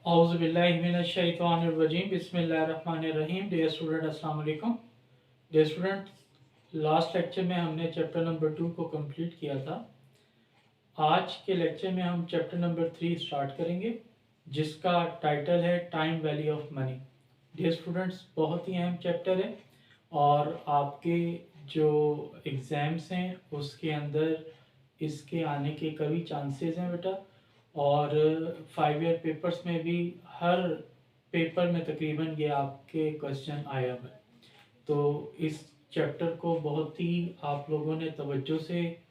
औज़ुबिल्लाहिमिनश्शैतानिर्रजीम बिस्मिल्लाहिर्रहमानिर्रहीम। Dear student, अस्सलाम वालेकुम। डियर स्टूडेंट, लास्ट लेक्चर में हमने चैप्टर नंबर 2 को कंप्लीट किया था। आज के लेक्चर में हम चैप्टर नंबर 3 स्टार्ट करेंगे, जिसका टाइटल है time value of money. Dear students, बहुत ही अहम चैप्टर है और आपके जो एग्ज़ाम्स हैं उसके अंदर इसके आने के कभी चांसेस हैं बेटा। और 5 ईयर पेपर्स में भी हर पेपर में तकरीबन ये आपके क्वेश्चन आया हुआ है। तो इस चैप्टर को बहुत ही आप लोगों ने तवज्जो से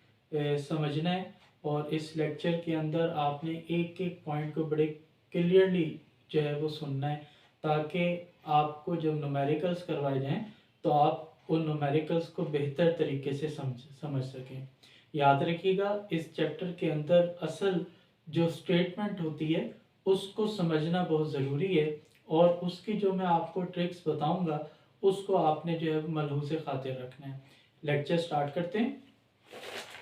समझना है और इस लेक्चर के अंदर आपने एक एक पॉइंट को बड़े क्लियरली जो है वो सुनना है, ताकि आपको जब न्यूमेरिकल्स करवाए जाएं तो आप उन न्यूमेरिकल्स को बेहतर तरीके से समझ सकें। याद रखिएगा, इस चैप्टर के अंदर असल जो स्टेटमेंट होती है उसको समझना बहुत ज़रूरी है और उसकी जो मैं आपको ट्रिक्स बताऊंगा उसको आपने जो है मलहूज़ खातिर रखना है। लेक्चर स्टार्ट करते हैं।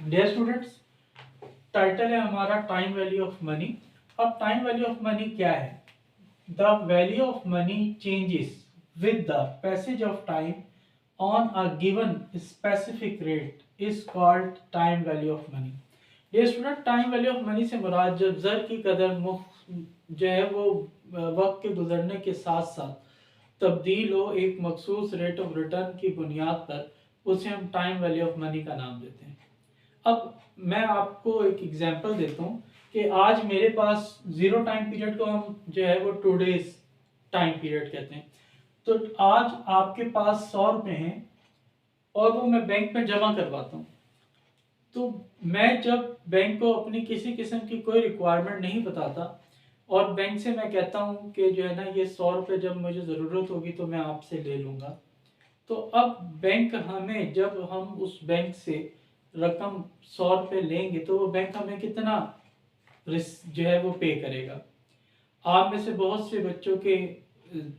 डियर स्टूडेंट्स, टाइटल है हमारा टाइम वैल्यू ऑफ मनी। अब टाइम वैल्यू ऑफ मनी क्या है? The value of money changes with the passage of time on a given specific rate is called time value of money. ये student, time value of money से मुराद जब ज़र की कदर जो है वो वक्त के गुजरने के साथ साथ तब्दील हो एक मखसूस रेट ऑफ रिटर्न की बुनियाद पर, उसे हम टाइम वैल्यू ऑफ मनी का नाम देते हैं। अब मैं आपको एक एग्जांपल देता हूँ कि आज मेरे पास ज़ीरो टाइम पीरियड को हम जो है वो टुडेज टाइम पीरियड कहते हैं। तो आज आपके पास 100 रुपये हैं और वो मैं बैंक में जमा करवाता हूँ। तो मैं जब बैंक को अपनी किसी किस्म की कोई रिक्वायरमेंट नहीं बताता और बैंक से मैं कहता हूँ कि जो है ना ये 100 रुपये जब मुझे ज़रूरत होगी तो मैं आपसे ले लूँगा, तो अब बैंक हमें, जब हम उस बैंक से रकम 100 रुपये लेंगे तो वो बैंक हमें कितना जो है वो पे करेगा। आप में से बहुत से बच्चों के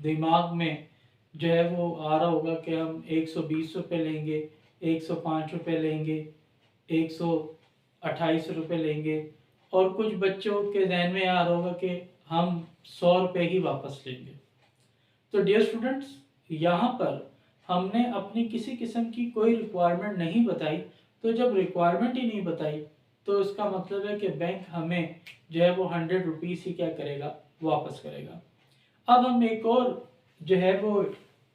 दिमाग में जो है वो आ रहा होगा कि हम 120 रुपये लेंगे, 105 रुपये लेंगे, 128 रुपये लेंगे, और कुछ बच्चों के जहन में आ रहा होगा कि हम 100 रुपये ही वापस लेंगे। तो डियर स्टूडेंट्स, यहाँ पर हमने अपनी किसी किस्म की कोई रिक्वायरमेंट नहीं बताई। तो जब रिक्वायरमेंट ही नहीं बताई तो इसका मतलब है कि बैंक हमें जो है वो 100 रुपीज़ ही क्या करेगा, वापस करेगा। अब हम एक और जो है वो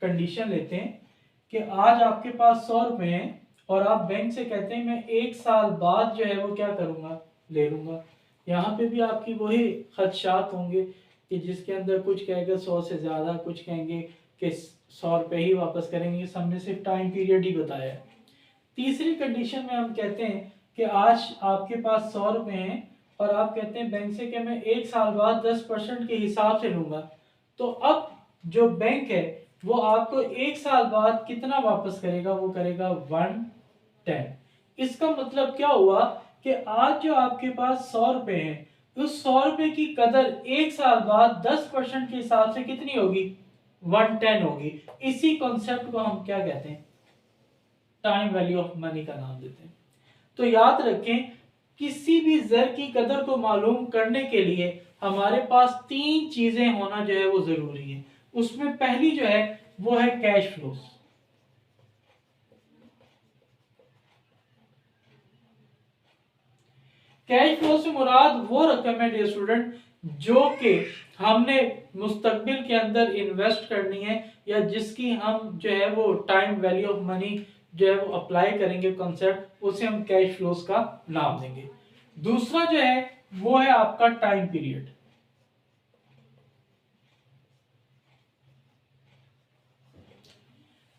कंडीशन लेते हैं कि आज आपके पास 100 रुपये हैं और आप बैंक से कहते हैं मैं 1 साल बाद जो है वो क्या करूँगा, ले लूँगा। यहाँ पे भी आपकी वही खदशात होंगे कि जिसके अंदर कुछ कहेगा 100 से ज़्यादा, कुछ कहेंगे कि 100 रुपये ही वापस करेंगे। हमने सिर्फ टाइम पीरियड ही बताया है। तीसरी कंडीशन में हम कहते हैं कि आज आपके पास 100 रुपये हैं और आप कहते हैं बैंक से कि मैं 1 साल बाद 10% के हिसाब से लूँगा। तो अब जो बैंक है वो आपको 1 साल बाद कितना वापस करेगा, वो करेगा 110। इसका मतलब क्या हुआ कि आज जो आपके पास 100 रुपये हैं, उस 100 रुपये की कदर 1 साल बाद 10% के हिसाब से कितनी होगी, 110 होगी। इसी कॉन्सेप्ट को हम क्या कहते हैं, टाइम वैल्यू ऑफ मनी का नाम देते हैं। तो याद रखें, किसी भी जर की कदर को मालूम करने के लिए हमारे पास 3 चीजें होना जो है वो जरूरी है। उसमें पहली जो है वो है कैश फ्लोस। कैश फ्लो से मुराद वो रकम है डियर स्टूडेंट जो कि हमने मुस्तकबिल के अंदर इन्वेस्ट करनी है, या जिसकी हम जो है वो टाइम वैल्यू ऑफ मनी जो है वो अप्लाई करेंगे कॉन्सेप्ट, उसे हम कैश फ्लोस का नाम देंगे। दूसरा जो है वो है आपका टाइम पीरियड।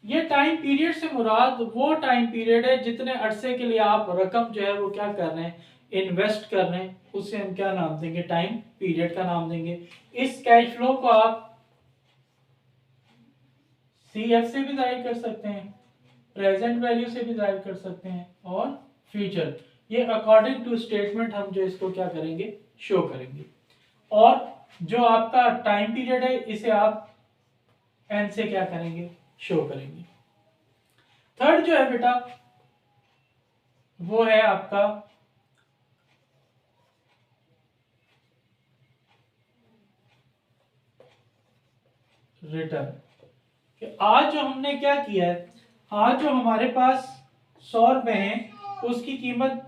ये टाइम पीरियड से मुराद वो टाइम पीरियड है जितने अरसे के लिए आप रकम जो है वो क्या कर रहे हैं, इन्वेस्ट कर रहे हैं, उसे हम क्या नाम देंगे, टाइम पीरियड का नाम देंगे। इस कैश फ्लो को आप सीएफ से भी जाहिर कर सकते हैं, प्रेजेंट वैल्यू से भी जाहिर कर सकते हैं, और फ्यूचर, ये अकॉर्डिंग टू स्टेटमेंट हम जो इसको क्या करेंगे, शो करेंगे। और जो आपका टाइम पीरियड है इसे आप एन से क्या करेंगे, शो करेंगे। थर्ड जो है बेटा वो है आपका रिटर्न। आज जो हमने क्या किया है, आज जो हमारे पास 100 रुपए हैं उसकी कीमत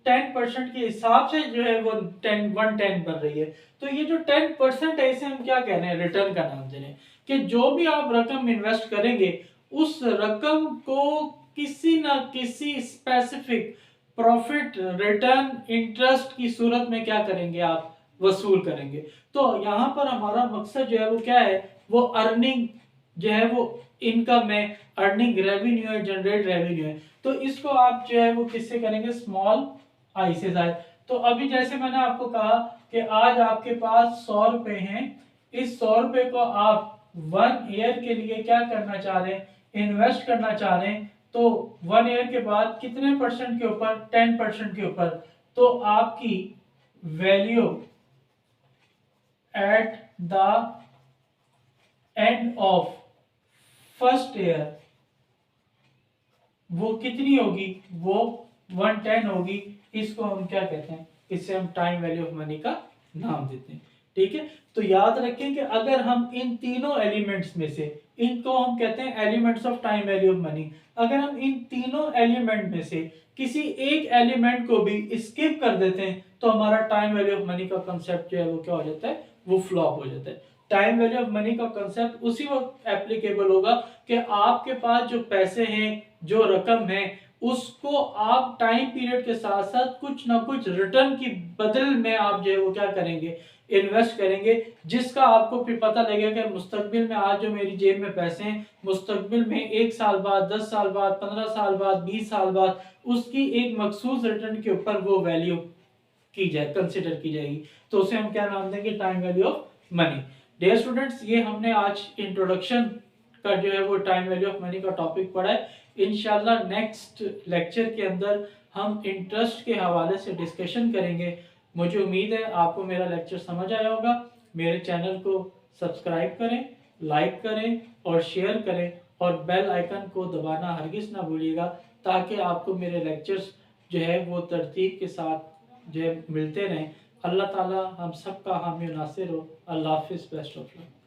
10% के हिसाब से जो है वो 110 बन रही है। तो ये जो 10% है इसे हम क्या कह रहे हैं, रिटर्न का नाम दे रहे हैं। कि जो भी आप रकम इन्वेस्ट करेंगे उस रकम को किसी ना किसी स्पेसिफिक प्रॉफिट, रिटर्न, इंटरेस्ट की सूरत में क्या करेंगे, आप वसूल करेंगे। तो यहाँ पर हमारा मकसद जो है वो क्या है, वो अर्निंग जो है वो इनकम है, अर्निंग रेवेन्यू है, जनरेट रेवेन्यू है। तो इसको आप जो है वो किससे करेंगे, स्मॉल आई से जाए। तो अभी जैसे मैंने आपको कहा कि आज आपके पास 100 रुपए हैं, इस 100 रुपए को आप 1 ईयर के लिए क्या करना चाह रहे हैं, इन्वेस्ट करना चाह रहे हैं। तो 1 ईयर के बाद कितने परसेंट के ऊपर, 10% के ऊपर। तो आपकी value at the end of first year वो कितनी होगी, वो 110 होगी। इसको हम क्या कहते हैं, इससे हम टाइम वैल्यू ऑफ मनी का नाम देते हैं। ठीक है, तो याद रखें कि अगर हम इन तीनों एलिमेंट्स में से, इनको हम कहते हैं elements of time value of money, अगर हम इन तीनों एलिमेंट में से किसी एक एलिमेंट को भी स्किप कर देते हैं तो हमारा टाइम वैल्यू ऑफ मनी का कंसेप्ट जो है वो क्या हो जाता है, वो फ्लॉप हो जाता है। टाइम वैल्यू ऑफ मनी का कंसेप्ट उसी वक्त एप्लीकेबल होगा कि आपके पास जो पैसे हैं, जो रकम है, उसको आप टाइम पीरियड के साथ साथ कुछ ना कुछ रिटर्न की बदल में आप जो है वो क्या करेंगे, इन्वेस्ट करेंगे, जिसका आपको फिर पता लगेगा कि मुस्तकबिल में आज जो मेरी जेब में पैसे हैं, मुस्तकबिल में 1 साल बाद, 10 साल बाद, 15 साल बाद, 20 साल बाद उसकी एक मखसूस रिटर्न के ऊपर वो वैल्यू की जाए, कंसिडर की जाएगी। तो उसे हम क्या नाम देंगे, time value of money. Dear students, ये हमने आज इंट्रोडक्शन का जो है वो टाइम वैल्यू ऑफ मनी का टॉपिक पढ़ा है। इंशाल्लाह नेक्स्ट लेक्चर के अंदर हम इंटरेस्ट के हवाले से डिस्कशन करेंगे। मुझे उम्मीद है आपको मेरा लेक्चर समझ आया होगा। मेरे चैनल को सब्सक्राइब करें, लाइक करें और शेयर करें, और बेल आइकन को दबाना हरगिज़ ना भूलिएगा, ताकि आपको मेरे लेक्चर्स जो है वो तरतीब के साथ जो है मिलते रहें। अल्लाह ताला हम सब का हामी नासिर हो। अल्लाह हाफिज़, बेस्ट ऑफ लक।